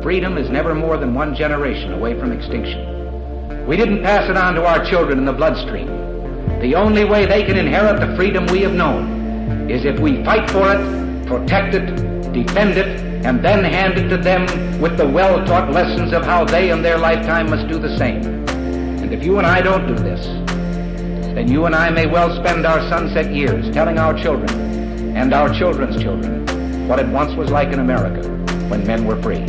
freedom is never more than one generation away from extinction. We didn't pass it on to our children in the bloodstream. The only way they can inherit the freedom we have known is if we fight for it, protect it, defend it, and then hand it to them with the well-taught lessons of how they in their lifetime must do the same. And if you and I don't do this, then you and I may well spend our sunset years telling our children and our children's children what it once was like in America when men were free.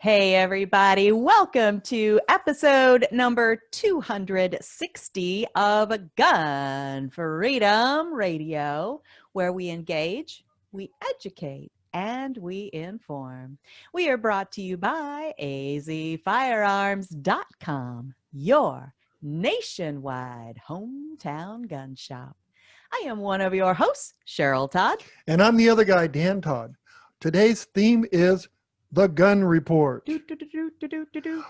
Hey everybody, welcome to episode number 260 of Gun Freedom Radio, where we engage, we educate, and we inform. We are brought to you by azfirearms.com, your nationwide hometown gun shop. I am one of your hosts, Cheryl Todd. And I'm the other guy, Dan Todd. Today's theme is The Gun Report.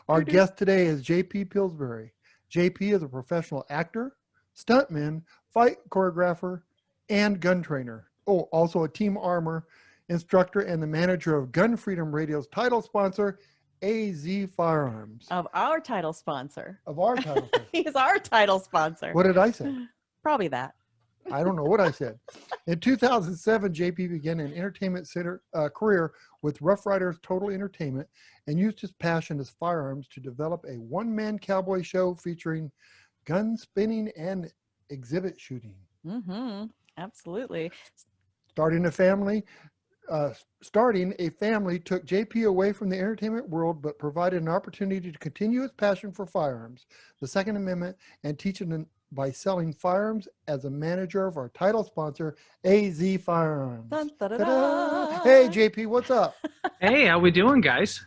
Our guest today is JP Pillsbury. JP is a professional actor, stuntman, fight choreographer, and gun trainer. Oh, also a Team Armor instructor and the manager of Gun Freedom Radio's title sponsor, AZ Firearms. Of our title sponsor. Of our title sponsor. He's our title sponsor. What did I say? Probably that. I don't know what I said. In 2007, JP began an entertainment center career with Rough Riders Total Entertainment and used his passion as firearms to develop a one-man cowboy show featuring gun spinning and exhibit shooting. Mm-hmm. Absolutely. Starting a family took JP away from the entertainment world, but provided an opportunity to continue his passion for firearms, the Second Amendment, and teaching by selling firearms as a manager of our title sponsor, AZ Firearms. Dun, da, da, da. Hey, JP, what's up? Hey, how we doing, guys?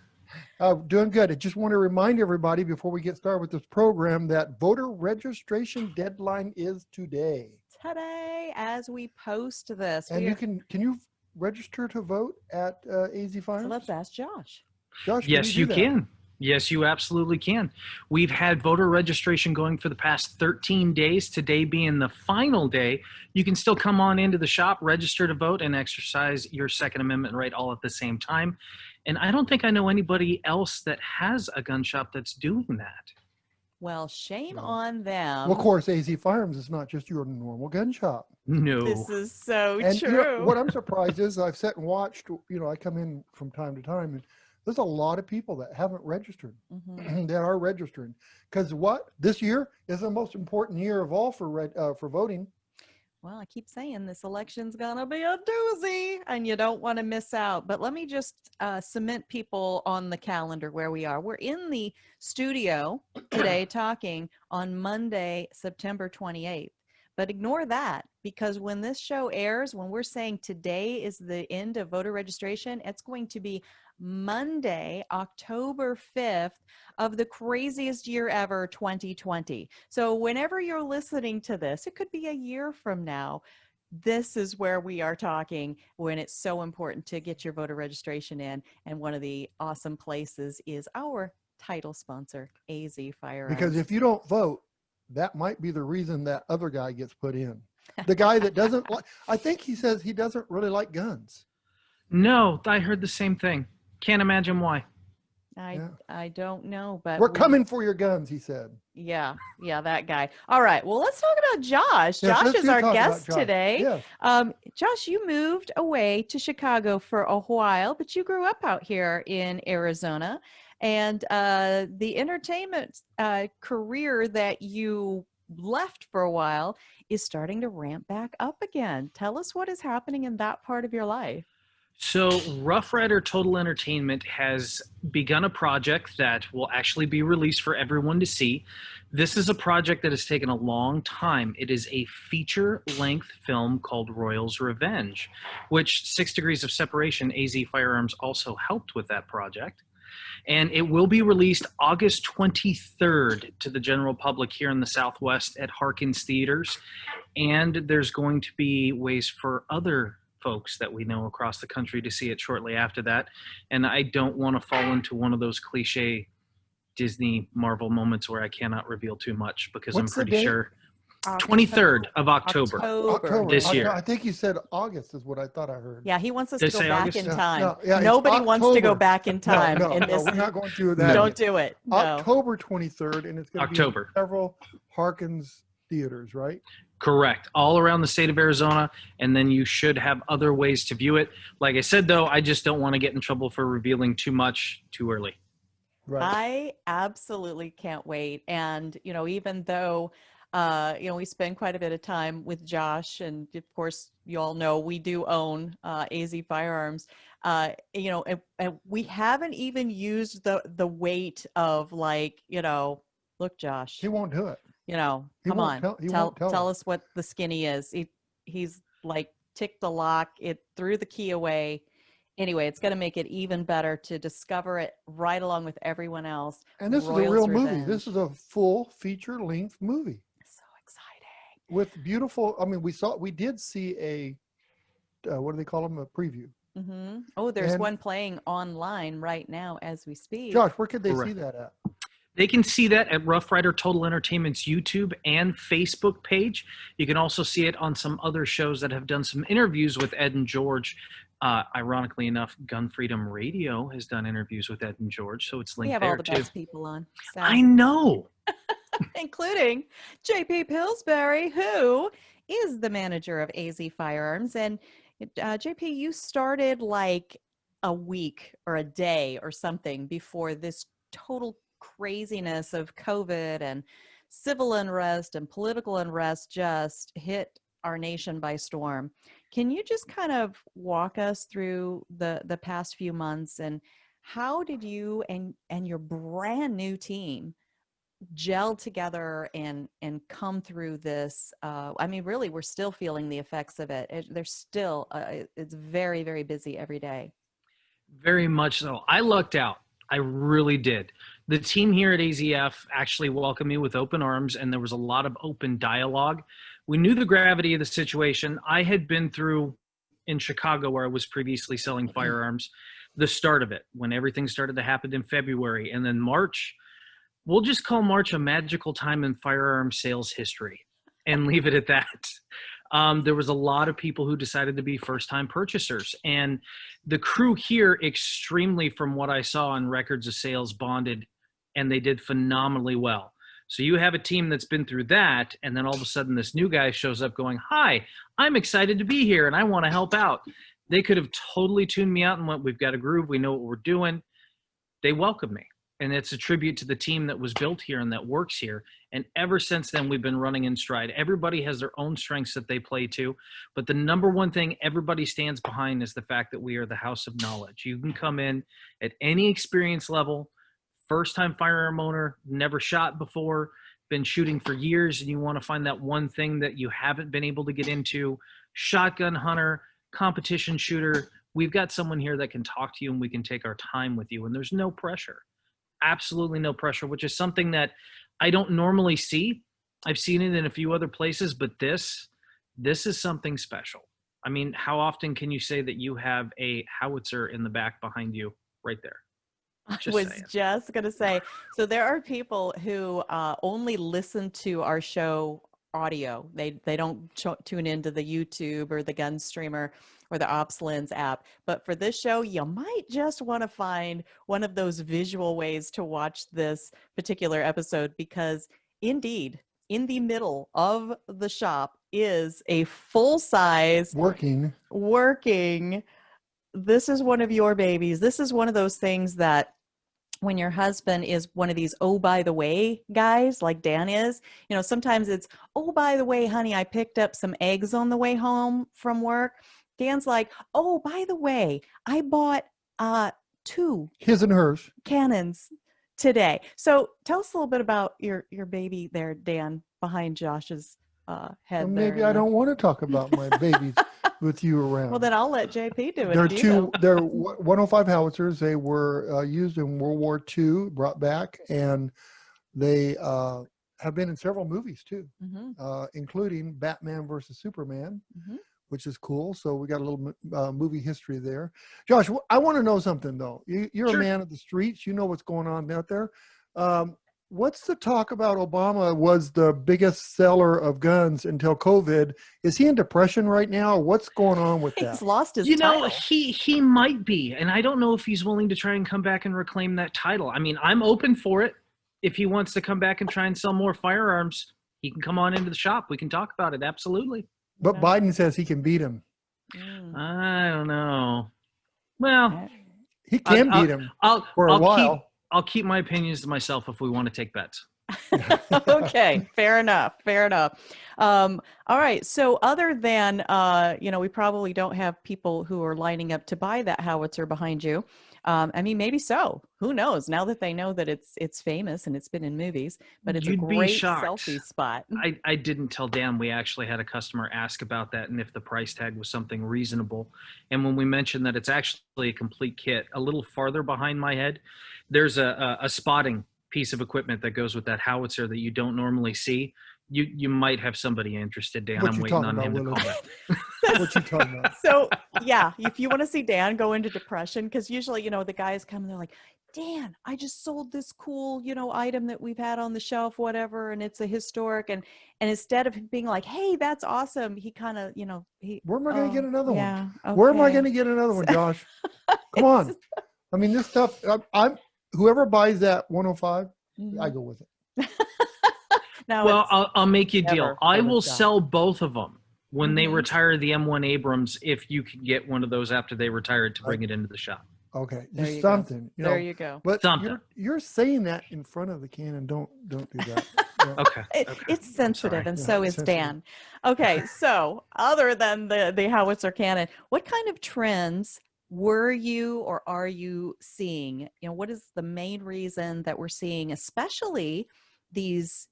Doing good. I just want to remind everybody before we get started with this program that voter registration deadline is today. Today, as we post this. And can you register to vote at AZ Firearms? So let's ask Josh. Josh, Yes, you can. Yes, you absolutely can. We've had voter registration going for the past 13 days, today being the final day. You can still come on into the shop, register to vote, and exercise your Second Amendment right all at the same time. And I don't think I know anybody else that has a gun shop that's doing that. Well, shame on them. Well, of course, AZ Firearms is not just your normal gun shop. No. This is so And true. you know, what I'm surprised is I've sat and watched, I come in from time to time, and there's a lot of people that haven't registered, that are registering. Because this year is the most important year of all for voting. Well, I keep saying this election's gonna be a doozy and you don't want to miss out. But let me just cement people on the calendar where we are. We're in the studio today talking on Monday, September 28th. But ignore that, because when this show airs, when we're saying today is the end of voter registration, it's going to be Monday, October 5th of the craziest year ever, 2020. So whenever you're listening to this, it could be a year from now. This is where we are talking when it's so important to get your voter registration in. And one of the awesome places is our title sponsor, AZ Firearms. Because if you don't vote, that might be the reason that other guy gets put in. The guy that doesn't like, I think he says he doesn't really like guns. No, I heard the same thing. Can't imagine why. I don't know, but we're coming for your guns, he said. Yeah, that guy. All right, well, let's talk about Josh. Yes, Josh is our guest Josh today. Yes. Josh, you moved away to Chicago for a while, but you grew up out here in Arizona. And the entertainment career that you left for a while is starting to ramp back up again. Tell us what is happening in that part of your life. So Rough Rider Total Entertainment has begun a project that will actually be released for everyone to see. This is a project that has taken a long time. It is a feature-length film called Royal's Revenge, which 6 Degrees of Separation, AZ Firearms, also helped with that project. And it will be released August 23rd to the general public here in the Southwest at Harkins Theaters. And there's going to be ways for other folks that we know across the country to see it shortly after that. And I don't want to fall into one of those cliche Disney Marvel moments where I cannot reveal too much because What's the I'm pretty date? sure 23rd of October. October. This year. I think you said August is what I thought I heard. Yeah, he wants us Did to I go say back August? in Yeah, time. no, yeah, it's Nobody wants to go October. back in time. No, in no, this. we're not going to that. Don't do it. No. October 23rd, and it's going to be in October. several Harkins theaters, right? Correct. All around the state of Arizona, and then you should have other ways to view it. Like I said, though, I just don't want to get in trouble for revealing too much too early. Right. I absolutely can't wait. And, even though, we spend quite a bit of time with Josh, and of course, you all know we do own AZ Firearms, and we haven't even used the weight of look, Josh, He won't do it. come won't on, tell us what the skinny is. He's like ticked the lock, it threw the key away. Anyway, it's going to make it even better to discover it right along with everyone else. And this is a Royals real movie. Revenge. This is a full feature-length movie So exciting. with beautiful. I mean, we did see a what do they call them? A preview. Mm-hmm. Oh, there's And- one playing online right now as we speak. Josh, where could they see Correct. that at? They can see that at Rough Rider Total Entertainment's YouTube and Facebook page. You can also see it on some other shows that have done some interviews with Ed and George. Ironically enough, Gun Freedom Radio has done interviews with Ed and George, so it's We linked have there all the too. best people on, so, I know. including JP Pillsbury, who is the manager of AZ Firearms. And JP, you started like a week or a day or something before this total craziness of COVID and civil unrest and political unrest just hit our nation by storm. Can you just kind of walk us through the past few months, and how did you and your brand new team gel together and come through this? I mean, really, we're still feeling the effects of it. There's still it's very, very busy every day. Very much so. I lucked out. I really did. The team here at AZF actually welcomed me with open arms, and there was a lot of open dialogue. We knew the gravity of the situation. I had been through in Chicago, where I was previously selling firearms, the start of it, when everything started to happen in February. And then March, we'll just call March a magical time in firearm sales history and leave it at that. There was a lot of people who decided to be first-time purchasers. And the crew here, extremely, from what I saw on records of sales, bonded, and they did phenomenally well. So you have a team that's been through that, and then all of a sudden this new guy shows up going, "Hi, I'm excited to be here, and I want to help out." They could have totally tuned me out and went, "We've got a groove. We know what we're doing." They welcomed me. And it's a tribute to the team that was built here and that works here. And ever since then, we've been running in stride. Everybody has their own strengths that they play to. But the number one thing everybody stands behind is the fact that we are the house of knowledge. You can come in at any experience level, first-time firearm owner, never shot before, been shooting for years, and you want to find that one thing that you haven't been able to get into, shotgun hunter, competition shooter. We've got someone here that can talk to you, and we can take our time with you. And there's no pressure. Absolutely no pressure, which is something that I don't normally see. I've seen it in a few other places, but this is something special. I mean, how often can you say that you have a howitzer in the back behind you right there? I Just was saying. just going to say, so there are people who only listen to our show audio. They don't tune into the YouTube or the Gun Streamer or the OpsLens app. But for this show, you might just want to find one of those visual ways to watch this particular episode, because indeed, in the middle of the shop is a full-size Working. This is one of your babies. This is one of those things that when your husband is one of these, oh, by the way, guys, like Dan is, sometimes it's, oh, by the way, honey, I picked up some eggs on the way home from work. Dan's like, oh, by the way, I bought 2 His and hers. cannons today. So tell us a little bit about your baby there, Dan, behind Josh's head. Well, maybe there. I don't want to talk about my babies with you around. Well, then I'll let JP do it. They're if you they're don't. 105 howitzers. They were used in World War II, brought back, and they have been in several movies too, Mhm, including Batman versus Superman, mhm. which is cool. So we got a little movie history there. Josh, I want to know something though. You're Sure. a man of the streets. You know what's going on out there. What's the talk about Obama was the biggest seller of guns until COVID? Is he in depression right now? What's going on with He's that? lost his You know, title. he might be, and I don't know if he's willing to try and come back and reclaim that title. I mean, I'm open for it. If he wants to come back and try and sell more firearms, he can come on into the shop. We can talk about it. Absolutely. But No. Biden says he can beat him. Mm. I don't know. Well, He can I'll- beat him I'll for a I'll while. I'll keep my opinions to myself if we want to take bets. Okay, fair enough. Fair enough. All right. So, other than we probably don't have people who are lining up to buy that howitzer behind you. I mean, maybe so. Who knows? Now that they know that it's famous and it's been in movies, but it's You'd a be great shocked. selfie spot. I didn't tell Dan we actually had a customer ask about that and if the price tag was something reasonable. And when we mentioned that it's actually a complete kit, a little farther behind my head, there's a spotting piece of equipment that goes with that howitzer that you don't normally see. You might have somebody interested, Dan. What I'm you waiting talking on about, him to Willie? call back. What you talking about? So, yeah, if you want to see Dan go into depression, because usually, the guys come and they're like, Dan, I just sold this cool, item that we've had on the shelf, whatever, and it's a historic. And instead of being like, hey, that's awesome, he kind of, Where am I going to get another one? yeah, Where am I okay. going to get another one, Josh? Come on. I mean, this stuff, I'm whoever buys that 105, Mhm. I go with it. Now Well, it's- I'll make you a deal. never I gonna will stop. sell both of them when they Mhm. retire the M1 Abrams if you can get one of those after they retired to bring it into the shop. Okay, There just you go. something. You there know, you go. but Something. you're saying that in front of the cannon. Don't do that. Yeah. Okay. It's I'm sensitive, sorry. and Yeah, so is sensitive. Dan. Okay, so other than the howitzer cannon, what kind of trends were you or are you seeing? What is the main reason that we're seeing, especially these,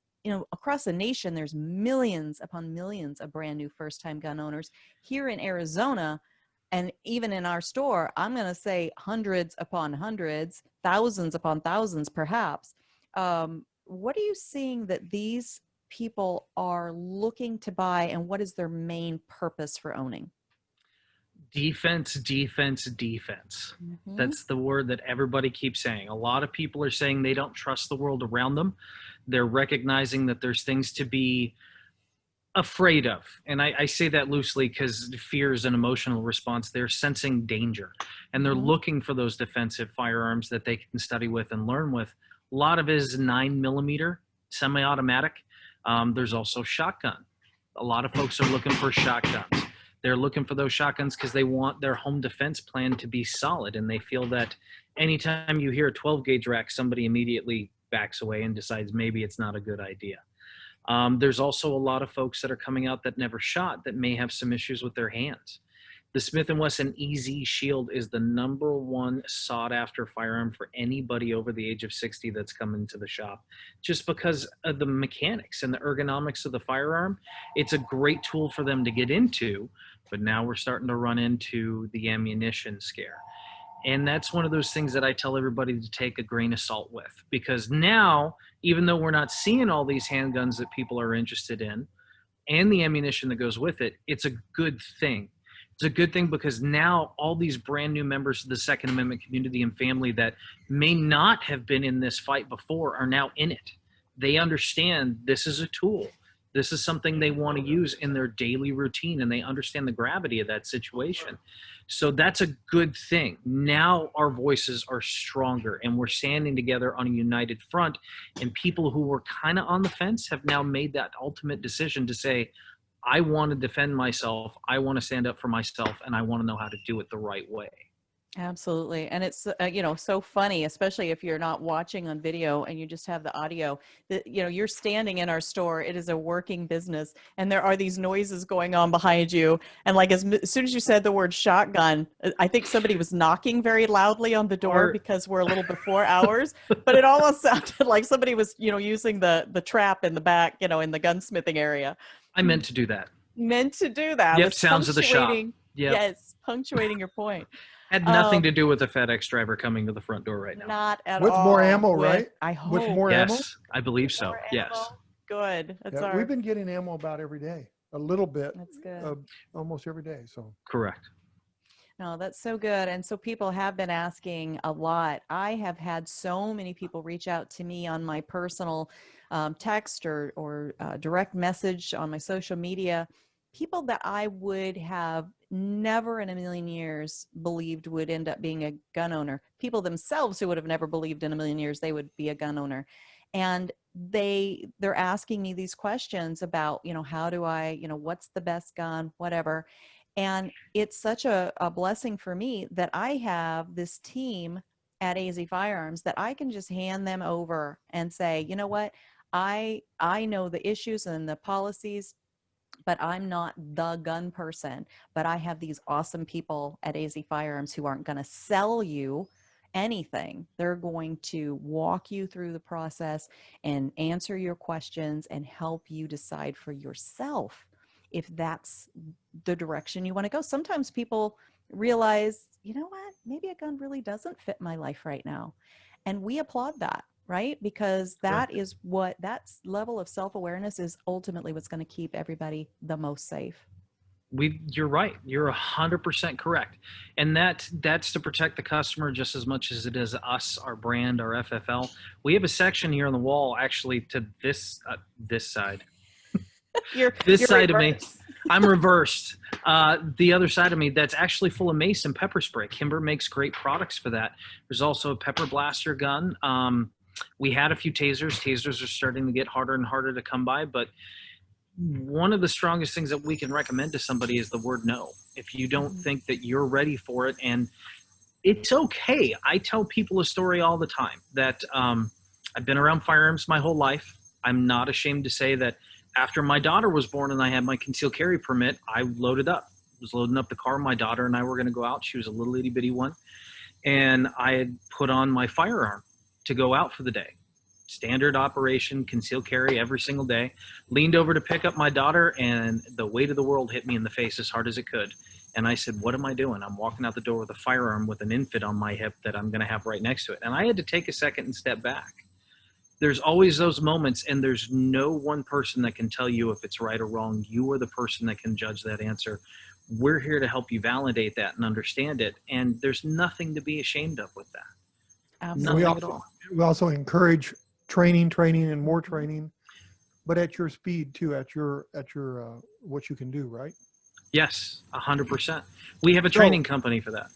across the nation, there's millions upon millions of brand new first-time gun owners here in Arizona. And even in our store, I'm going to say hundreds upon hundreds, thousands upon thousands, perhaps. What are you seeing that these people are looking to buy, and what is their main purpose for owning? Defense, defense, defense. Mhm. That's the word that everybody keeps saying. A lot of people are saying they don't trust the world around them. They're recognizing that there's things to be afraid of. And I say that loosely because fear is an emotional response. They're sensing danger and they're Mhm. looking for those defensive firearms that they can study with and learn with. A lot of it is 9mm semi-automatic. There's also shotgun. A lot of folks are looking for shotguns. They're looking for those shotguns because they want their home defense plan to be solid. And they feel that anytime you hear a 12 gauge rack, somebody immediately backs away and decides maybe it's not a good idea. There's also a lot of folks that are coming out that never shot that may have some issues with their hands. The Smith & Wesson EZ Shield is the #1 sought after firearm for anybody over the age of 60 that's come into the shop, just because of the mechanics and the ergonomics of the firearm. It's a great tool for them to get into, but now we're starting to run into the ammunition scare. And that's one of those things that I tell everybody to take a grain of salt with, because now, even though we're not seeing all these handguns that people are interested in and the ammunition that goes with it, it's a good thing. It's a good thing because now all these brand new members of the Second Amendment community and family that may not have been in this fight before are now in it. They understand this is a tool. This is something they want to use in their daily routine, and they understand the gravity of that situation. So that's a good thing. Now our voices are stronger and we're standing together on a united front, and people who were kind of on the fence have now made that ultimate decision to say, I want to defend myself, I want to stand up for myself, and I want to know how to do it the right way. Absolutely. And it's, so funny, especially if you're not watching on video and you just have the audio that, you're standing in our store. It is a working business and there are these noises going on behind you. And like, as soon as you said the word shotgun, I think somebody was knocking very loudly on the door Or- because we're a little before hours, but it almost sounded like somebody was, using the trap in the back, in the gunsmithing area. I meant to do that. Meant to do that. Yep, Was sounds of the shop. punctuating- Yep. Yes. Punctuating your point. Had nothing Um, to do with the FedEx driver coming to the front door right now. Not at With all. more ammo, With- right? I hope. With more ammo? Yes, I believe so. More Yes. ammo? Good. That's Yeah, our. we've been getting ammo about every day, a little bit, That's good. almost every day. So Correct. No, that's so good. And so people have been asking a lot. I have had so many people reach out to me on my personal text or direct message on my social media, people that I would have never in a million years believed would end up being a gun owner, people themselves who would have never believed in a million years they would be a gun owner. And they're asking me these questions about, how do I, what's the best gun, whatever. And it's such a blessing for me that I have this team at AZ Firearms that I can just hand them over and say, you know what, I know the issues and the policies, but I'm not the gun person. But I have these awesome people at AZ Firearms who aren't going to sell you anything. They're going to walk you through the process and answer your questions and help you decide for yourself if that's the direction you want to go. Sometimes people realize, you know what, maybe a gun really doesn't fit my life right now. And we applaud that, right? Because that Correct. is what, that level of self-awareness is ultimately what's going to keep everybody the most safe. You're right. You're 100% correct. And that's to protect the customer just as much as it is us, our brand, our FFL. We have a section here on the wall, actually, to this side. You're side of me. I'm reversed. The other side of me, that's actually full of mace and pepper spray. Kimber makes great products for that. There's also a pepper blaster gun. We had a few tasers. Tasers are starting to get harder and harder to come by, but one of the strongest things that we can recommend to somebody is the word no. If you don't think that you're ready for it, and it's okay. I tell people a story all the time that I've been around firearms my whole life. I'm not ashamed to say that after my daughter was born and I had my concealed carry permit, I loaded up. I was loading up the car. My daughter and I were going to go out. She was a little itty bitty one. And I had put on my firearm to go out for the day. Standard operation, concealed carry every single day. Leaned over to pick up my daughter, and the weight of the world hit me in the face as hard as it could. And I said, what am I doing? I'm walking out the door with a firearm with an infant on my hip that I'm going to have right next to it. And I had to take a second and step back. There's always those moments, and there's no one person that can tell you if it's right or wrong. You are the person that can judge that answer. We're here to help you validate that and understand it. And there's nothing to be ashamed of with that. Absolutely. We also encourage training and more training, but at your speed too, at your what you can do, right? Yes, 100%. We have a training company for that.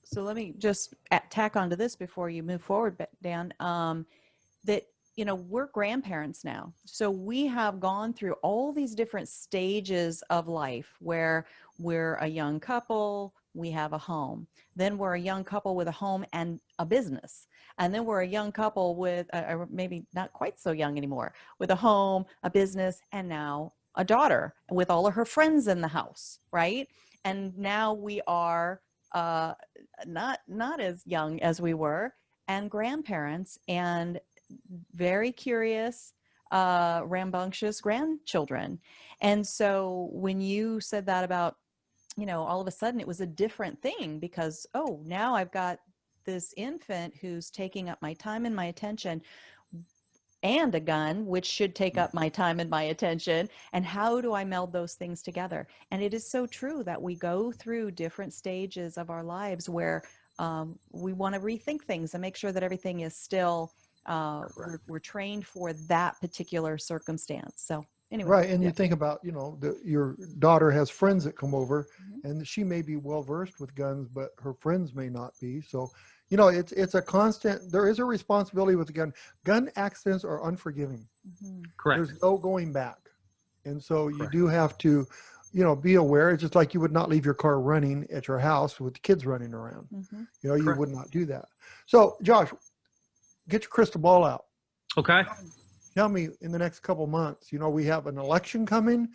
So let me just tack onto this before you move forward, Dan, that, we're grandparents now. So we have gone through all these different stages of life where we're a young couple, we have a home. Then we're a young couple with a home and a business. And then we're a young couple with, maybe not quite so young anymore, with a home, a business, and now a daughter with all of her friends in the house, right? And now we are not as young as we were, and grandparents, and very curious, rambunctious grandchildren. And so when you said that about, all of a sudden it was a different thing because, oh, now I've got this infant who's taking up my time and my attention, and a gun, which should take up my time and my attention. And how do I meld those things together? And it is so true that we go through different stages of our lives where we want to rethink things and make sure that everything is still, we're trained for that particular circumstance. So anyway. Right. And you think about, your daughter has friends that come over, and she may be well versed with guns, but her friends may not be. So, it's a constant, there is a responsibility with the gun. Gun accidents are unforgiving. Correct. There's no going back. And so you do have to, be aware. It's just like you would not leave your car running at your house with the kids running around. You would not do that. So Josh, get your crystal ball out. Okay. Tell me, in the next couple months, we have an election coming.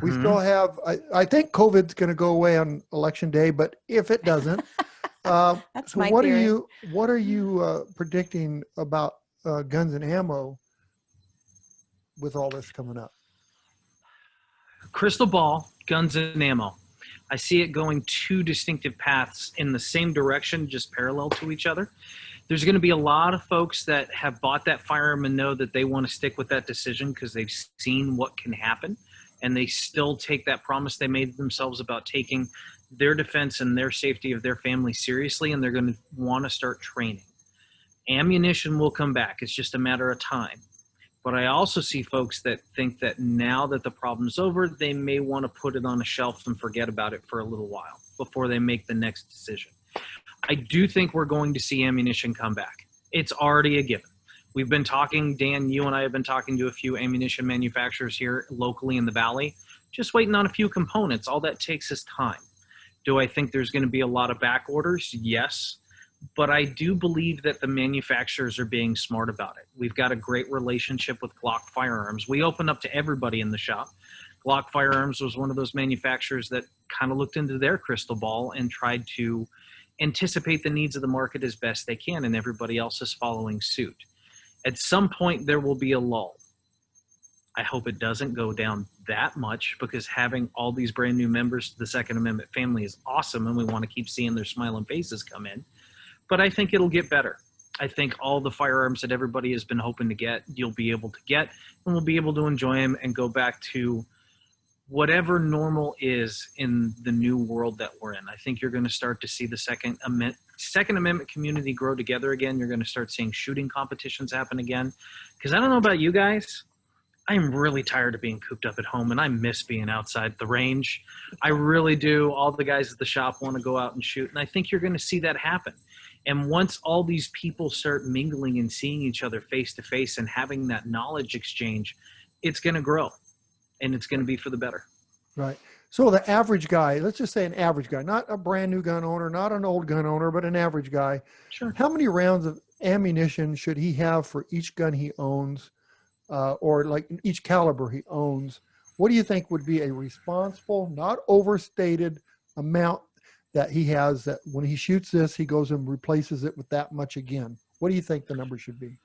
We still have, I think COVID's going to go away on election day, but if it doesn't, that's so my what theory. are you predicting about guns and ammo with all this coming up? Crystal ball, guns and ammo. I see it going two distinctive paths in the same direction, just parallel to each other. There's going to be a lot of folks that have bought that firearm and know that they want to stick with that decision because they've seen what can happen, and they still take that promise they made themselves about taking their defense and their safety of their family seriously, and they're going to want to start training. Ammunition will come back. It's just a matter of time. But I also see folks that think that now that the problem's over, they may want to put it on a shelf and forget about it for a little while before they make the next decision. I do think we're going to see ammunition come back. It's already a given. We've been talking, Dan, you and I have been talking to a few ammunition manufacturers here locally in the Valley, just waiting on a few components. All that takes is time. Do I think there's going to be a lot of back orders? Yes. But I do believe that the manufacturers are being smart about it. We've got a great relationship with Glock Firearms. We opened up to everybody in the shop. Glock Firearms was one of those manufacturers that kind of looked into their crystal ball and tried to anticipate the needs of the market as best they can, and everybody else is following suit. At some point, there will be a lull. I hope it doesn't go down that much, because having all these brand new members to the Second Amendment family is awesome, and we want to keep seeing their smiling faces come in. But I think it'll get better. I think all the firearms that everybody has been hoping to get, you'll be able to get, and we'll be able to enjoy them and go back to whatever normal is in the new world that we're in. I think you're going to start to see the Second Amendment community grow together again. You're going to start seeing shooting competitions happen again. Because I don't know about you guys, I'm really tired of being cooped up at home, and I miss being outside the range. I really do. All the guys at the shop want to go out and shoot, and I think you're going to see that happen. And once all these people start mingling and seeing each other face to face and having that knowledge exchange, it's going to grow, and it's going to be for the better. Right. So the average guy, let's just say an average guy, not a brand new gun owner, not an old gun owner, but an average guy. Sure. How many rounds of ammunition should he have for each gun he owns, or like each caliber he owns? What do you think would be a responsible, not overstated amount that he has, that when he shoots this, he goes and replaces it with that much again? What do you think the number should be?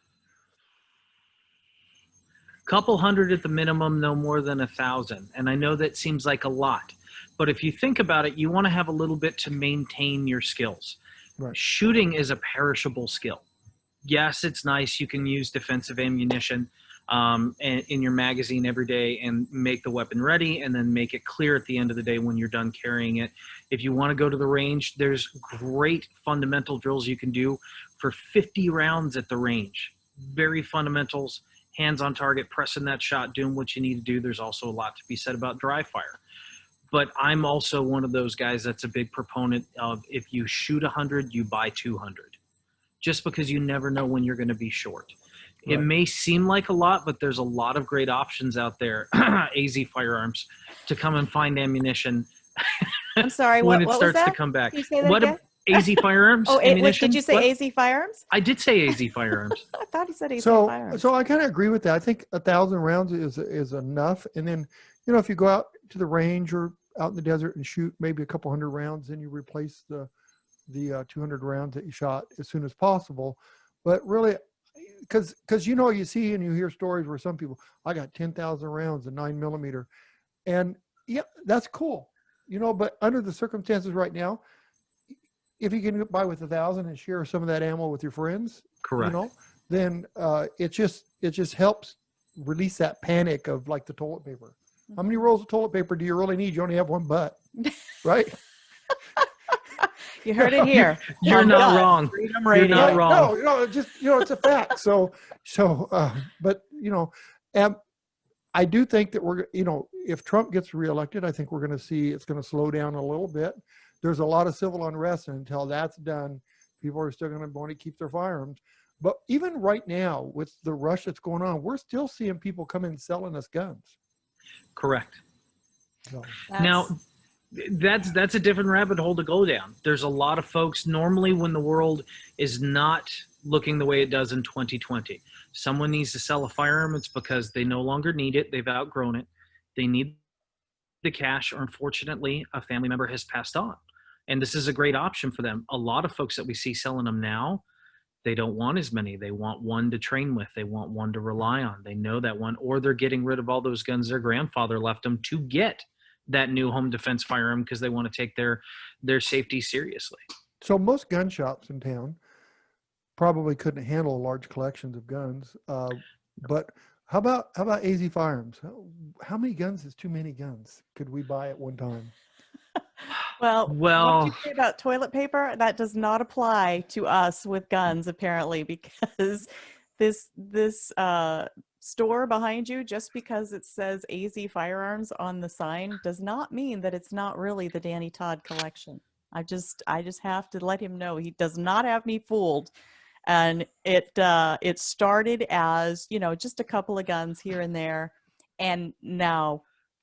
Couple hundred at the minimum, no more than 1,000. And I know that seems like a lot, but if you think about it, you want to have a little bit to maintain your skills. Right. Shooting is a perishable skill. Yes, it's nice. You can use defensive ammunition in your magazine every day and make the weapon ready, and then make it clear at the end of the day when you're done carrying it. If you want to go to the range, there's great fundamental drills you can do for 50 rounds at the range. Very fundamentals. Hands on target, pressing that shot, doing what you need to do. There's also a lot to be said about dry fire. But I'm also one of those guys that's a big proponent of, if you shoot 100, you buy 200. Just because you never know when you're going to be short. Right. It may seem like a lot, but there's a lot of great options out there, AZ Firearms, to come and find ammunition. I'm sorry, when what it was starts that? to come back. Can you say that what again? AZ Firearms? Oh, ammunition? did you say What? AZ Firearms? I did say AZ Firearms. I thought he said AZ Firearms. So I kind of agree with that. I think 1,000 rounds is enough. And then, you know, if you go out to the range or out in the desert and shoot maybe a couple hundred rounds, then you replace the 200 rounds that you shot as soon as possible. But really, because you know, you see and you hear stories where some people, I got 10,000 rounds of 9mm, and yeah, that's cool, you know. But under the circumstances right now, if you can get by with 1,000 and share some of that ammo with your friends, Correct. you know, then it just helps release that panic of, like, the toilet paper. How many rolls of toilet paper do you really need? You only have one butt, right? You heard it here. You're not wrong. Freedom You're Radio. not wrong. No, just, you know, it's a fact. But, you know, I do think that we're, you know, if Trump gets reelected, I think we're going to see it's going to slow down a little bit. There's a lot of civil unrest, and until that's done, people are still going to want to keep their firearms. But even right now, with the rush that's going on, we're still seeing people come in selling us guns. Correct. So, Now, that's a different rabbit hole to go down. There's a lot of folks, normally when the world is not looking the way it does in 2020, someone needs to sell a firearm. It's because they no longer need it. They've outgrown it. They need the cash, or unfortunately, a family member has passed on. And this is a great option for them. A lot of folks that we see selling them now, they don't want as many. They want one to train with. They want one to rely on. They know that one, or they're getting rid of all those guns their grandfather left them to get that new home defense firearm because they want to take their safety seriously. so most gun shops in town probably couldn't handle large collections of guns. But how about AZ Firearms? How many guns is too many guns could we buy at one time? Well, what Well, did you say about toilet paper? That does not apply to us with guns, apparently, because this store behind you, just because it says AZ Firearms on the sign, does not mean that it's not really the Danny Todd collection. I just have to let him know he does not have me fooled. And it started as, just a couple of guns here and there, and now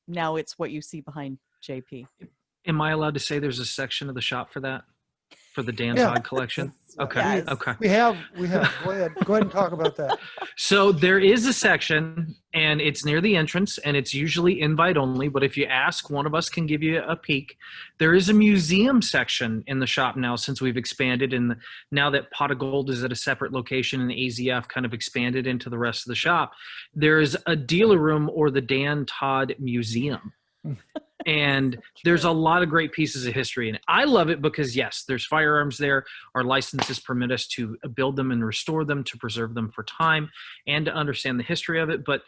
it's what you see behind JP. am I allowed to say there's a section of the shop for that? For the Dan Yeah. Todd collection? Okay. Yes. Okay. We have. Go ahead and talk about that. So there is a section, and it's near the entrance, and it's usually invite only, but if you ask, one of us can give you a peek. There is a museum section in the shop now since we've expanded, and now that Pot of Gold is at a separate location and AZF kind of expanded into the rest of the shop, there is a dealer room, or the Dan Todd Museum. And there's a lot of great pieces of history in it. I love it because, yes, there's firearms there. Our licenses permit us to build them and restore them, to preserve them for time, and to understand the history of it. But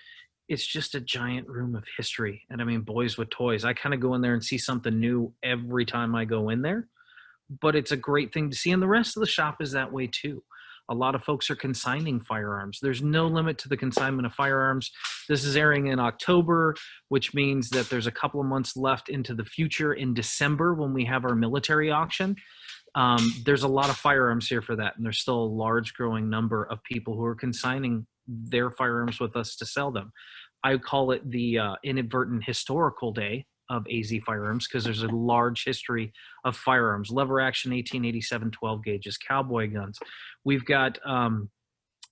it's just a giant room of history. And I mean, boys with toys. I kind of go in there and see something new every time I go in there. But it's a great thing to see. And the rest of the shop is that way too. A lot of folks are consigning firearms. There's no limit to the consignment of firearms. This is airing in October, which means that there's a couple of months left into the future in December when we have our military auction. There's a lot of firearms here for that, and there's still a large growing number of people who are consigning their firearms with us to sell them. I call it the inadvertent historical day of AZ Firearms because there's a large history of firearms, lever action 1887 12 gauges, cowboy guns. We've got,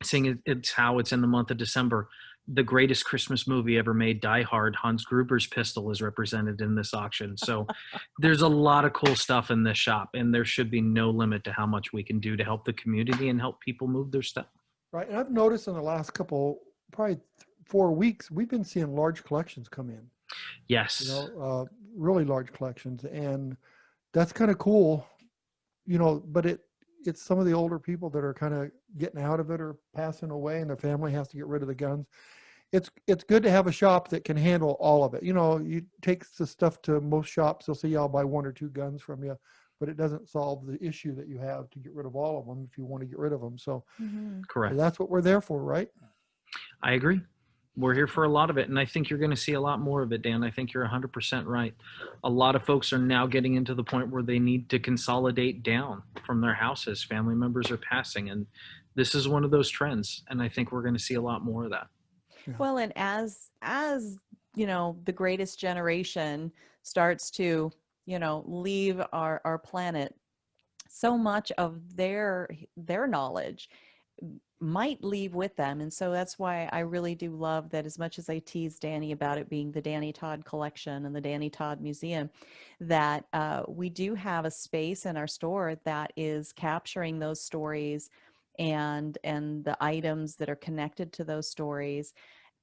seeing it's how it's in the month of December, the greatest Christmas movie ever made, Die Hard, Hans Gruber's pistol is represented in this auction. So there's a lot of cool stuff in this shop, and there should be no limit to how much we can do to help the community and help people move their stuff. Right. And I've noticed in the last probably 4 weeks, we've been seeing large collections come in. Yes. Really large collections, and that's kind of cool, but it's some of the older people that are kind of getting out of it or passing away, and their family has to get rid of the guns. It's good to have a shop that can handle all of it. You take the stuff to most shops, they'll say, I'll buy 1 or 2 guns from you, but it doesn't solve the issue that you have to get rid of all of them if you want to get rid of them. So Correct. That's what we're there for, right? I agree. We're here for a lot of it, and I think you're going to see a lot more of it, Dan. I think you're 100% right. A lot of folks are now getting into the point where they need to consolidate down from their houses. Family members are passing, and this is one of those trends, and I think we're going to see a lot more of that. Well, and as the greatest generation starts to, leave our planet, so much of their knowledge might leave with them. And so that's why I really do love that, as much as I tease Danny about it being the Danny Todd collection and the Danny Todd Museum, that we do have a space in our store that is capturing those stories and the items that are connected to those stories.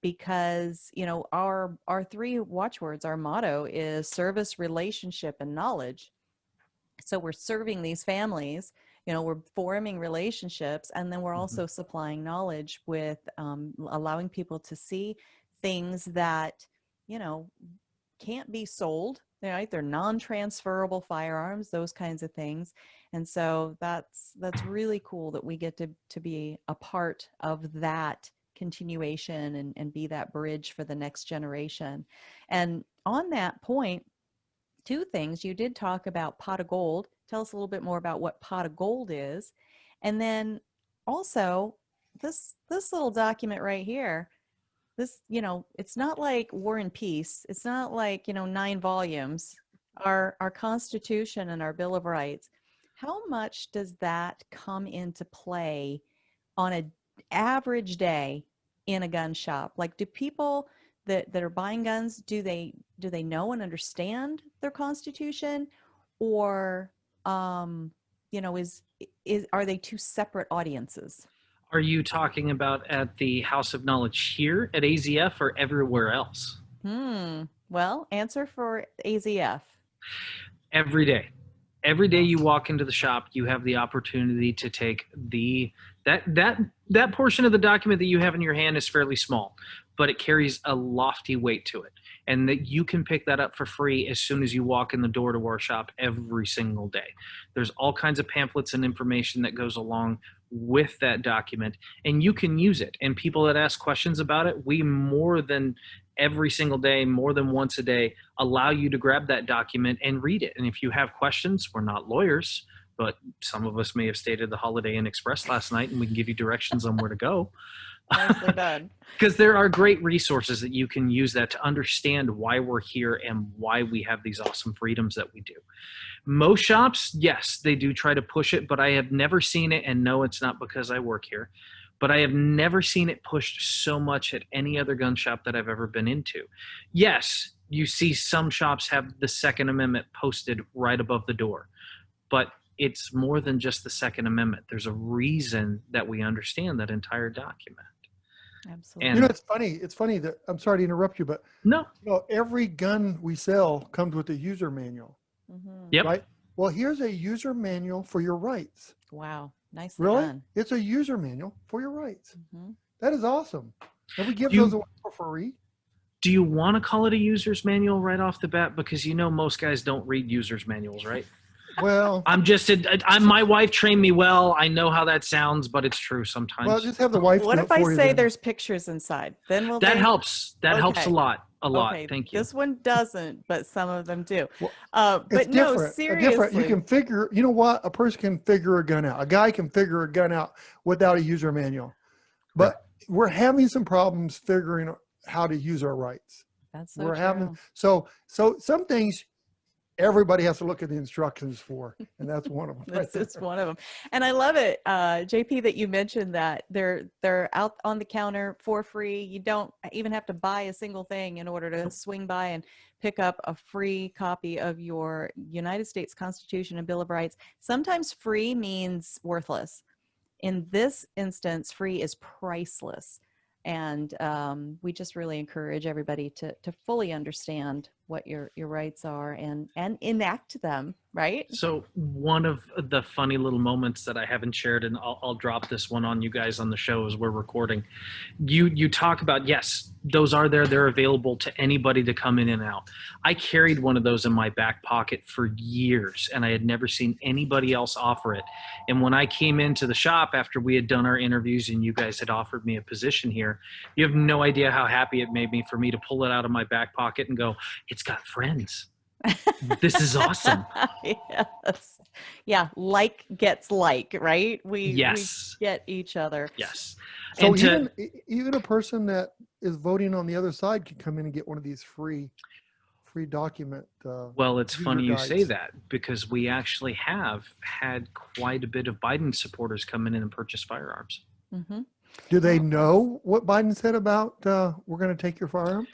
Because, our 3 watchwords, our motto is service, relationship, and knowledge. So we're serving these families, we're forming relationships, and then we're also supplying knowledge with allowing people to see things that, can't be sold, right? They're non-transferable firearms, those kinds of things. And so that's really cool that we get to be a part of that continuation and be that bridge for the next generation. And on that point, 2 things. You did talk about Pot of Gold. Tell us a little bit more about what Pot of Gold is. And then also this little document right here, this, it's not like War and Peace. It's not like, 9 volumes. Our Constitution and our Bill of Rights. How much does that come into play on an average day in a gun shop? Like, do people that are buying guns, do they know and understand their Constitution, or are they 2 separate audiences? Are you talking about at the House of Knowledge here at AZF or everywhere else? Well, answer for AZF. Every day. Every day you walk into the shop, you have the opportunity to take that portion of the document that you have in your hand is fairly small, but it carries a lofty weight to it. and that you can pick that up for free as soon as you walk in the door to our shop every single day. There's all kinds of pamphlets and information that goes along with that document, and you can use it. And people that ask questions about it, we more than every single day, more than once a day, allow you to grab that document and read it. And if you have questions, we're not lawyers, but some of us may have stayed at the Holiday Inn Express last night, and we can give you directions on where to go. Nicely done. Because there are great resources that you can use that to understand why we're here and why we have these awesome freedoms that we do. Most shops, yes, they do try to push it, but I have never seen it, and no, it's not because I work here, but I have never seen it pushed so much at any other gun shop that I've ever been into. Yes, you see some shops have the Second Amendment posted right above the door, but it's more than just the Second Amendment. There's a reason that we understand that entire document. Absolutely. And- You know, it's funny. It's funny that, I'm sorry to interrupt you, but No. you know, every gun we sell comes with a user manual, Mhm. Yep. right? Well, here's a user manual for your rights. Wow. Nicely Really? done. It's a user manual for your rights. Mhm. That is awesome. And we give You- those away for free. Do you want to call it a user's manual right off the bat? Because you know most guys don't read user's manuals, right? Well, My wife trained me well. I know how that sounds, but it's true sometimes. well, just have the wife. What do if it I for you say then. there's pictures inside? Then will that they? helps. That helps Okay. a lot. A lot. Okay, Thank you. This one doesn't, but some of them do. Well, But It's no, different. seriously. Different. You can figure. You know what? A person can figure a gun out. A guy can figure a gun out without a user manual. But we're having some problems figuring out how to use our rights. That's so We're true. having so some things everybody has to look at the instructions for, and that's one of them. right This is there. one of them. And I love it, JP, that you mentioned that they're out on the counter for free. You don't even have to buy a single thing in order to swing by and pick up a free copy of your United States Constitution and Bill of Rights. Sometimes free means worthless. In this instance, free is priceless. And we just really encourage everybody to fully understand what your rights are and enact them, right? So one of the funny little moments that I haven't shared, and I'll drop this one on you guys on the show as we're recording. You talk about, yes, those are there. They're available to anybody to come in and out. I carried one of those in my back pocket for years, and I had never seen anybody else offer it. And when I came into the shop after we had done our interviews and you guys had offered me a position here, you have no idea how happy it made me for me to pull it out of my back pocket and go, it's got friends. This is awesome. Yes. Yeah. Like gets like, right? We Yes. get each other. Yes. So And to, even a person that is voting on the other side can come in and get one of these free document. well, it's user funny you say guides. that because we actually have had quite a bit of Biden supporters come in and purchase firearms. Hmm. Do they know what Biden said about we're going to take your firearms?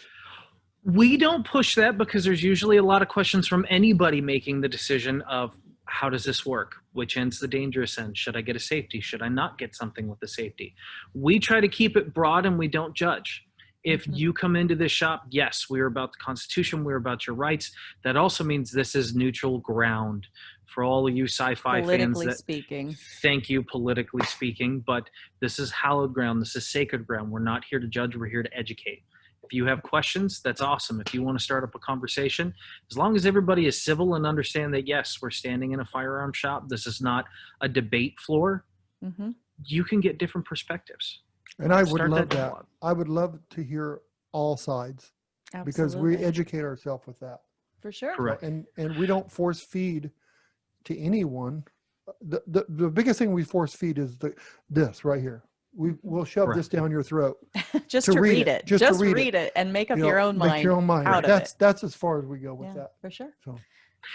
We don't push that because there's usually a lot of questions from anybody making the decision of how does this work? Which end's the dangerous end? Should I get a safety? Should I not get something with the safety? We try to keep it broad and we don't judge. If Mhm. you come into this shop, yes, we're about the Constitution, we're about your rights. That also means this is neutral ground for all of you sci-fi fans. Politically That, speaking. thank you, politically speaking, but this is hallowed ground. This is sacred ground. We're not here to judge. We're here to educate. If you have questions, that's awesome. If you want to start up a conversation, as long as everybody is civil and understand that, yes, we're standing in a firearm shop, this is not a debate floor, Hmm. you can get different perspectives. And I would Start love that. dialogue. I would love to hear all sides because we Absolutely. educate ourselves with that. For sure. Correct. And we don't force feed to anyone. The biggest thing we force feed is this right here. We'll shove Correct. this down your throat. Just to to read read it, it. just to Just read read it and make up You know, your own make mind. your own mind. out of That's as far as we go with Yeah, that. for sure. So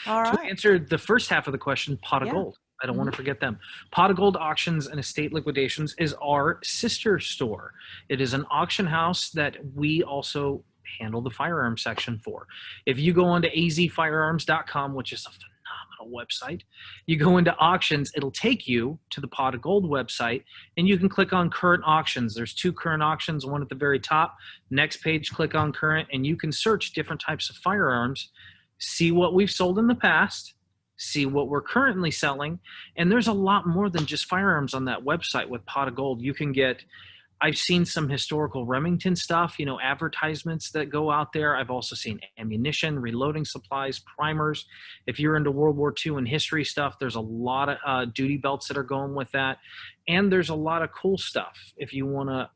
All To right. answer the first half of the question, Pot of Yeah. Gold. I don't want to forget them. Pot of Gold Auctions and Estate Liquidations is our sister store. It is an auction house that we also handle the firearm section for. If you go onto azfirearms.com, which is a phenomenal website, you go into auctions, it'll take you to the Pot of Gold website, and you can click on current auctions. There's 2 current auctions, one at the very top. Next page, click on current, and you can search different types of firearms, see what we've sold in the past, see what we're currently selling. And there's a lot more than just firearms on that website with Pot of Gold. You can get I've seen some historical Remington stuff, advertisements that go out there. I've also seen ammunition, reloading supplies, primers. If you're into World War II and history stuff, there's a lot of duty belts that are going with that. And there's a lot of cool stuff. If you want to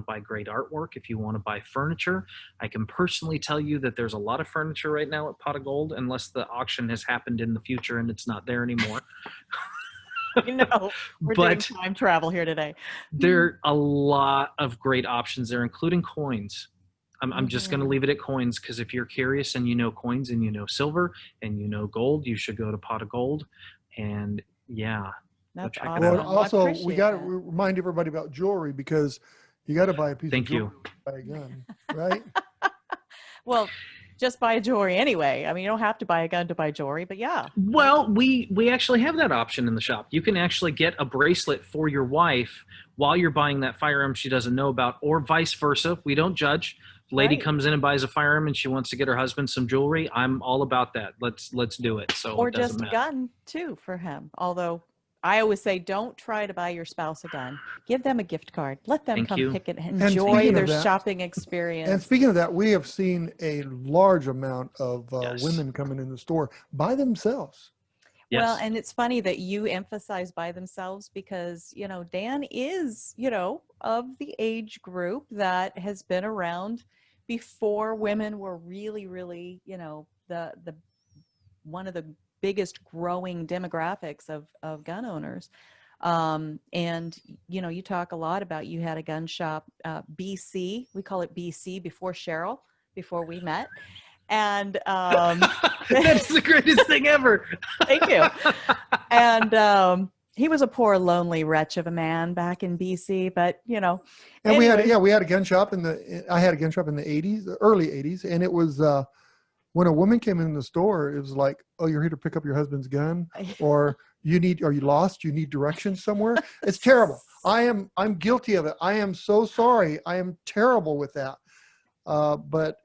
buy great artwork, if you want to buy furniture, I can personally tell you that there's a lot of furniture right now at Pot of Gold, unless the auction has happened in the future and it's not there anymore. We're doing time travel here today. There are a lot of great options there, including coins. I'm just going to leave it at coins, because if you're curious and you know coins and you know silver and you know gold, you should go to Pot of Gold. And yeah, that's check it awesome. out. Well, also, we got to that. remind everybody about jewelry, because you got to buy a piece Thank of you. jewelry to buy a gun, right? Well, just buy jewelry anyway. I mean, you don't have to buy a gun to buy jewelry, but yeah. Well, we actually have that option in the shop. You can actually get a bracelet for your wife while you're buying that firearm she doesn't know about, or vice versa. We don't judge. Lady Right. comes in and buys a firearm and she wants to get her husband some jewelry. I'm all about that. Let's do it. So Or it doesn't just a matter. gun too for him. Although I always say, don't try to buy your spouse a gun. Give them a gift card. Let them Thank come you. pick it. And Enjoy speaking their of that- shopping experience. And speaking of that, we have seen a large amount of Yes. women coming in the store by themselves. Yes. Well, and it's funny that you emphasize by themselves, because, Dan is, of the age group that has been around before women were really, really, the one of the biggest growing demographics of gun owners. And, you talk a lot about, you had a gun shop, BC, we call it BC, before Cheryl, before we met. And That's the greatest thing ever. thank you. And he was a poor, lonely wretch of a man back in BC, but And we anyway. had a gun shop I had a gun shop in the 80s, the early 80s. And it was, when a woman came in the store, it was like, oh, you're here to pick up your husband's gun, or are you lost? You need directions somewhere. It's terrible. I'm guilty of it. I am so sorry. I am terrible with that. But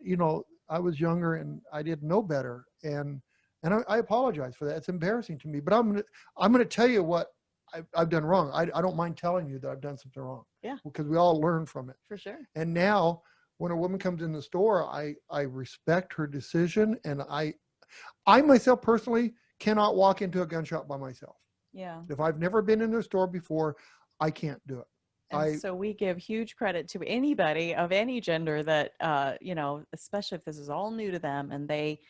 I was younger and I didn't know better. And I apologize for that. It's embarrassing to me, but I'm going to tell you what I've done wrong. I don't mind telling you that I've done something wrong. Yeah. Because we all learn from it. For sure. And now when a woman comes in the store, I respect her decision. And I myself personally cannot walk into a gun shop by myself. Yeah. If I've never been in a store before, I can't do it. And so we give huge credit to anybody of any gender that, especially if this is all new to them and they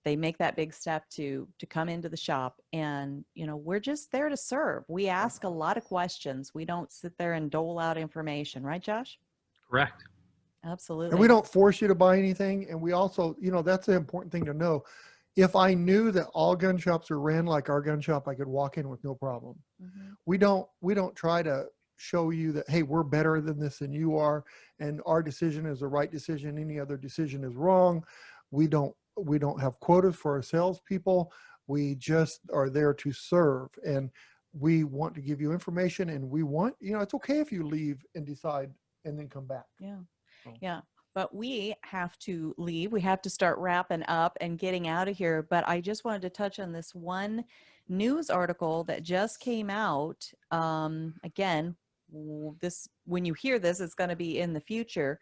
make that big step to come into the shop. And, we're just there to serve. We ask a lot of questions. We don't sit there and dole out information. Right, Josh? Correct. Absolutely. And we don't force you to buy anything. And we also, that's an important thing to know. If I knew that all gun shops are ran like our gun shop, I could walk in with no problem. Mhm. We don't try to show you that, hey, we're better than this than you are, and our decision is the right decision. Any other decision is wrong. We don't have quotas for our salespeople. We just are there to serve, and we want to give you information. And we want, it's okay if you leave and decide and then come back. Yeah. So. Yeah. But we have to leave. We have to start wrapping up and getting out of here. But I just wanted to touch on this one news article that just came out. Again, when you hear this, it's going to be in the future.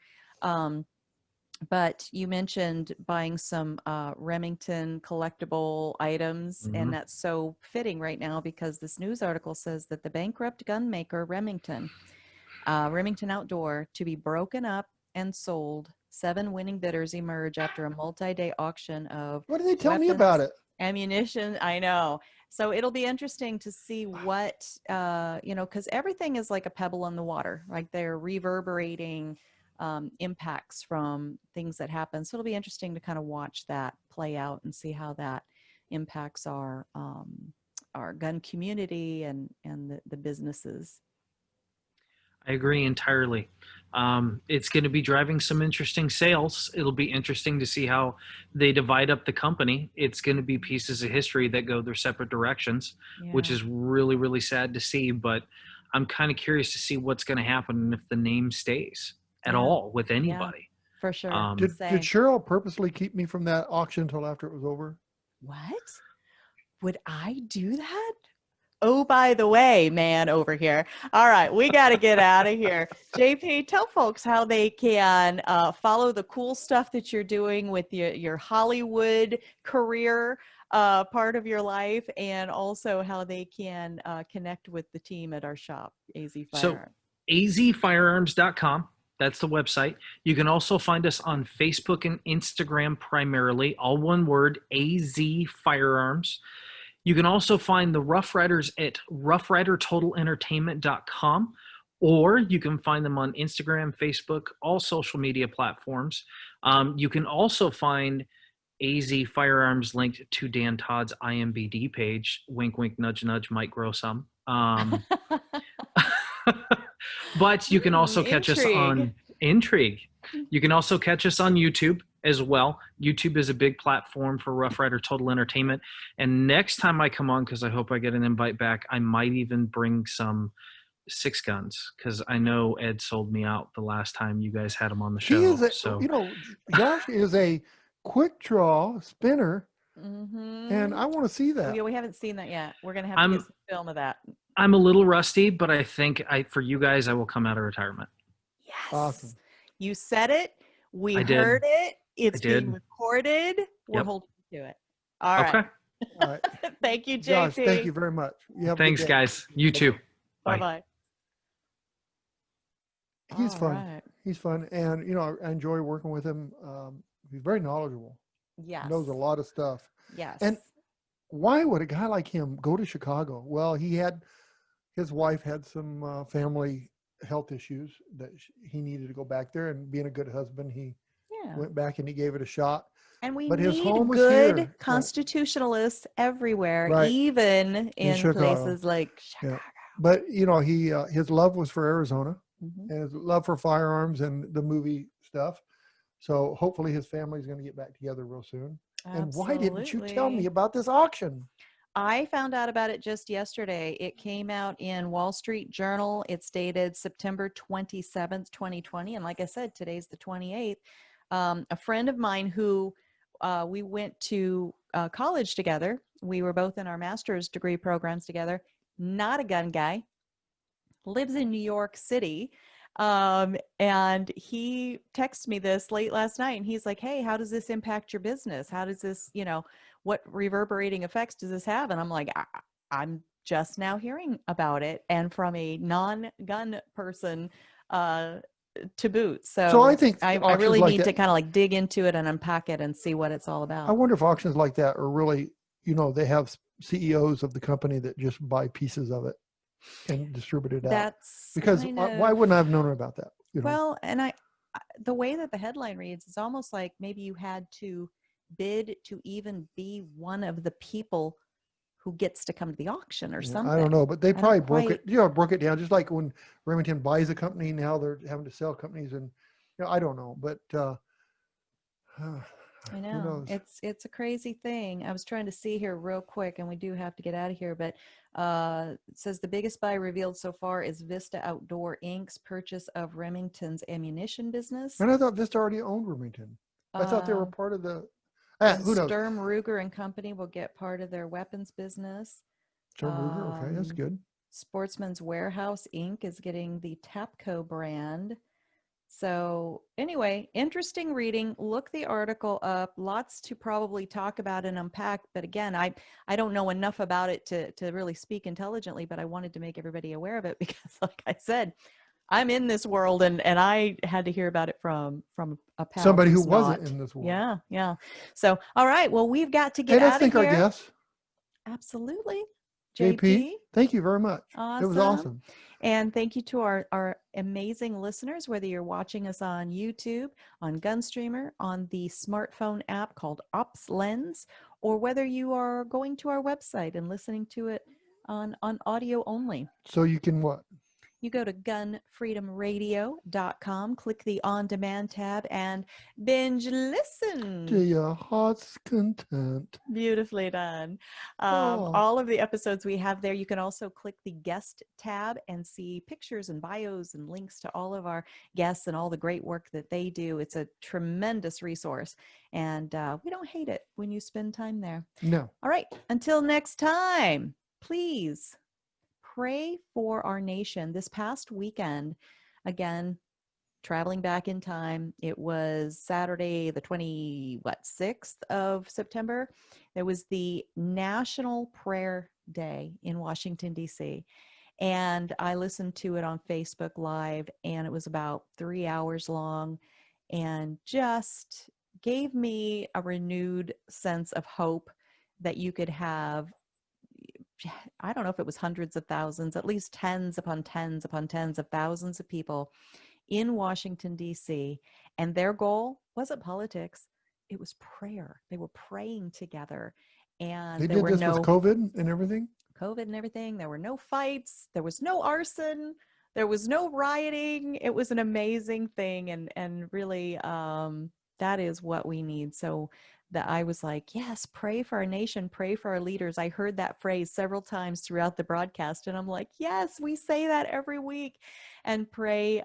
But you mentioned buying some Remington collectible items, Mhm. and that's so fitting right now, because this news article says that the bankrupt gun maker Remington Outdoor, to be broken up and sold. 7 winning bidders emerge after a multi-day auction of What did they tell me weapons, about it? ammunition. I know. So it'll be interesting to see what, because everything is like a pebble in the water, like they're reverberating impacts from things that happen. So it'll be interesting to kind of watch that play out and see how that impacts our gun community and the businesses. I agree entirely. It's going to be driving some interesting sales. It'll be interesting to see how they divide up the company. It's going to be pieces of history that go their separate directions, which Yeah. is really, really sad to see. But I'm kind of curious to see what's going to happen if the name stays at Yeah. all with anybody. For sure. Did Same. Cheryl purposely keep me from that auction until after it was over? What? Would I do that? Oh by the way, man over here. All right, we got to get out of here. JP, tell folks how they can follow the cool stuff that you're doing with your Hollywood career part of your life, and also how they can connect with the team at our shop, AZ So Firearms. azfirearms.com. That's the website. You can also find us on Facebook and Instagram primarily, all one word, AZ Firearms. You can also find the Rough Riders at roughridertotalentertainment.com, or you can find them on Instagram, Facebook, all social media platforms. You can also find AZ Firearms linked to Dan Todd's IMBD page. Wink, wink, nudge, nudge, might grow some. But you can also catch us on Intrigue. You can also catch us on YouTube as well. YouTube is a big platform for Rough Rider Total Entertainment. And next time I come on, because I hope I get an invite back, I might even bring some 6-guns, because I know Ed sold me out the last time you guys had him on the show. He is, So Josh is a quick draw spinner, Mm-hmm. and I want to see that. We haven't seen that yet. We're going to have to get some film of that. I'm a little rusty, but I think for you guys, I will come out of retirement. Yes. Awesome. You said it. We I did. heard it. It's did. being recorded. We're Yep. holding you to it. All right. Okay. All right. Thank you, JP. Josh, thank you very much. You have a good Thanks, day. guys. You too. Bye. Bye-bye. He's All fun. right. He's fun. And, I enjoy working with him. He's very knowledgeable. Yes. Knows a lot of stuff. Yes. And why would a guy like him go to Chicago? Well, his wife had some family health issues that he needed to go back there, and being a good husband, he yeah. went back and he gave it a shot. And we but his need home was good here. Right. constitutionalists everywhere, Right. even in Chicago. places like Yeah. Chicago. But he his love was for Arizona, Mhm. and his love for firearms and the movie stuff. So hopefully his family's going to get back together real soon. And why didn't you tell me Absolutely. about this auction? I found out about it just yesterday. It came out in Wall Street Journal. It's dated September 27th, 2020. And like I said, today's the 28th. A friend of mine who we went to college together. We were both in our master's degree programs together. Not a gun guy. Lives in New York City. And he texted me this late last night, and he's like, hey, how does this impact your business? How does this, what reverberating effects does this have? And I'm like, I'm just now hearing about it, and from a non-gun person to boot. So I think I auctions really like need that- to kind of like dig into it and unpack it and see what it's all about. I wonder if auctions like that are really, they have CEOs of the company that just buy pieces of it and distribute it out. That's Because kind why of- wouldn't I have known about that? Well, and the way that the headline reads, it's almost like maybe you had to bid to even be one of the people who gets to come to the auction or something. I don't know, but they I don't probably broke quite- it. Broke it down. Just like when Remington buys a company, now they're having to sell companies, and I don't know, but I who know knows? it's a crazy thing. I was trying to see here real quick, and we do have to get out of here, but it says the biggest buy revealed so far is Vista Outdoor Inc.'s purchase of Remington's ammunition business. And I thought Vista already owned Remington. I thought they were Um, part of the. and Who knows? Sturm Ruger and Company will get part of their weapons business. Sturm Ruger. Okay, that's um, good. Sportsman's Warehouse Inc. is getting the Tapco brand. So anyway, interesting reading. Look the article up. Lots to probably talk about and unpack. But again, I don't know enough about it to really speak intelligently, but I wanted to make everybody aware of it because like I said, I'm in this world and I had to hear about it from a pal Somebody who who's wasn't not. in this world. Yeah, yeah. So, all right. Well, we've got to Hey, get let's out of thank our here. guests. Absolutely. JP, thank you very much. It was awesome. And thank you to our amazing listeners, whether you're watching us on YouTube, on Gunstreamer, on the smartphone app called Ops Lens, or whether you are going to our website and listening to it on audio only. So you can what? You go to gunfreedomradio.com, click the On Demand tab, and binge listen. To your heart's content. Beautifully done. Oh. All of the episodes we have there. You can also click the guest tab and see pictures and bios and links to all of our guests and all the great work that they do. It's a tremendous resource, and we don't hate it when you spend time there. No. All right. Until next time, please pray for our nation. This past weekend, again, traveling back in time, it was Saturday, the 6th of September. It was the National Prayer Day in Washington, D.C. And I listened to it on Facebook Live, and it was about 3 hours long and just gave me a renewed sense of hope that you could have, I don't know if it was hundreds of thousands, at least tens upon tens upon tens of thousands of people in Washington, D.C. And their goal wasn't politics. It was prayer. They were praying together. And They there did were this no with COVID and everything? COVID and everything. There were no fights. There was no arson. There was no rioting. It was an amazing thing. And really, that is what we need. So that I was like, yes, pray for our nation, pray for our leaders. I heard that phrase several times throughout the broadcast. And I'm like, yes, we say that every week. And pray,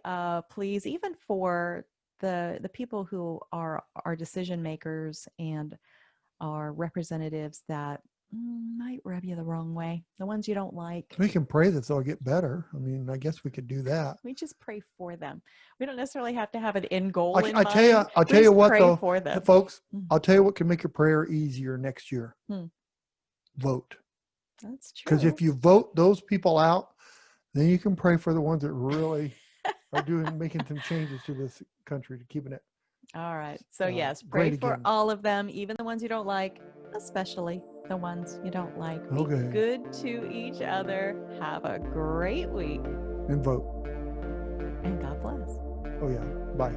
please, even for the people who are our decision makers and our representatives that might rub you the wrong way, the ones you don't like. We can pray that they'll get better. I mean, I guess we could do that. We just pray for them. We don't necessarily have to have an end goal in I'll mind. tell you We what just pray though, for them. folks, Mhm. I'll tell you what can make your prayer easier next year. Vote. That's true. Because if you vote those people out, then you can pray for the ones that really are making some changes to this country, to keeping it. All right. So yes, great pray for again. all of them, even the ones you don't like, especially the ones you don't like. Be Okay. good to each other. Have a great week. And vote. And God bless. Oh yeah. Bye.